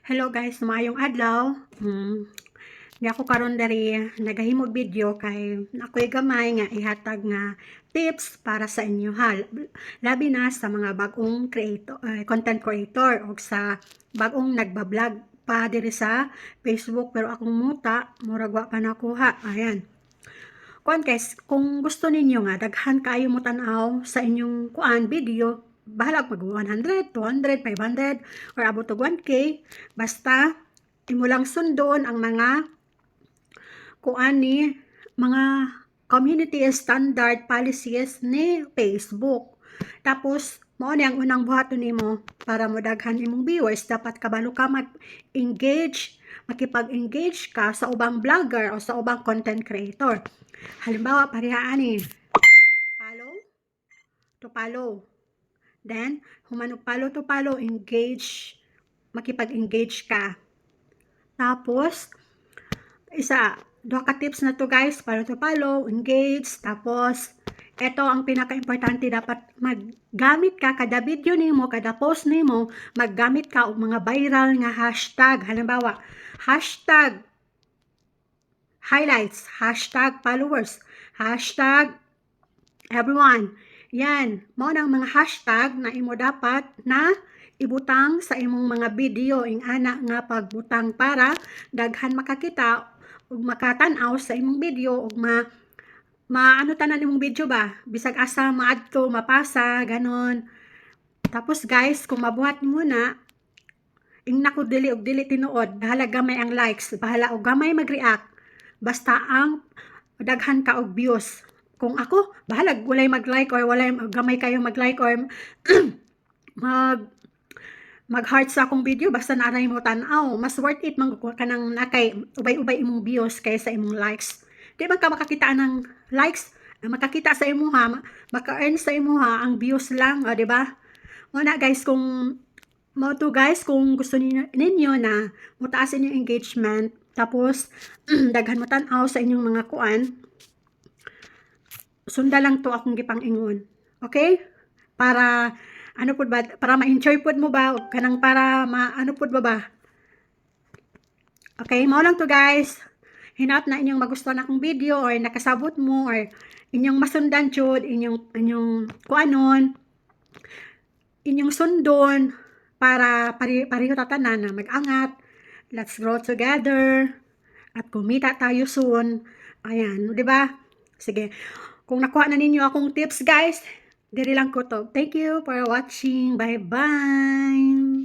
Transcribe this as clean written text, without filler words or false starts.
Hello guys, maayong adlaw. Di ako karon dari nagahimog video kay ako'y gamay nga ihatag nga tips para sa inyo ha. Labi na sa mga bagong creator, content creator o sa bagong nagba-vlog pa diri sa Facebook pero akong muta murag wa pa nakuha. Ayan. Kuan guys, kung gusto ninyo nga daghan kayo mo tan-aw sa inyong kuan video, bahala mag 100, 200, 500 or abot og 1k, basta imo lang sundon ang mga kuan ni mga community standard policies ni Facebook. Tapos mao ni ang unang buhaton nimo para mo daghan imong viewers, dapat kabalo ka mag-engage, makipag-engage ka sa ubang vlogger o sa ubang content creator. Halimbawa, pareha ani, follow to follow. Then, humanog follow to follow, engage, makipag-engage ka. Tapos, duha ka tips na to guys, follow to follow, engage. Tapos, ito ang pinaka-importante, dapat maggamit ka, kada video nimo, kada post nimo, maggamit ka og mga viral nga hashtag. Halimbawa, hashtag highlights, hashtag followers, hashtag everyone. Yan, mao nang mga hashtag na imo dapat na ibutang sa imong mga video ing ana nga pagbutang para daghan makakita ug makatan-aw sa imong video ug maano tanan imong video ba, bisag asa maadto, mapasa, ganon. Tapos guys, kung mabuhat mo na ing nako dili og dili tinuod, bahala gamay ang likes, bahala og gamay mag-react, basta ang daghan ka og views. Kung ako, bahala walay mag-like or walay gamay kayo mag-like or mag-heart sa akong video, basta naaray mo tan-aw, mas worth it man ka nang nakay ubay-ubay imong views kaysa imong likes. Di man ka makakita ng likes, makakita sa imuha, maka-earn sa imuha ang views lang, di ba? Muna guys, kung mo to guys, kung gusto ninyo na mutaas inyong engagement, tapos daghan mo tan-aw sa inyong mga kuan, sunda lang to akong gipang-ingon. Okay? Para ano pud ba, para ma-enjoy pud mo ba kanang para ano pud ba. Okay, mao lang to guys. Hinaot na inyong magustuhan akong video or nakasabot mo or inyong masundan jud inyong kuanon, inyong sundon para pareho tatanan na mag-angat. Let's grow together at kumita tayo soon. Ayan, di ba? Sige. Kung nakuha na ninyo akong tips guys, diri lang ko to. Thank you for watching. Bye-bye!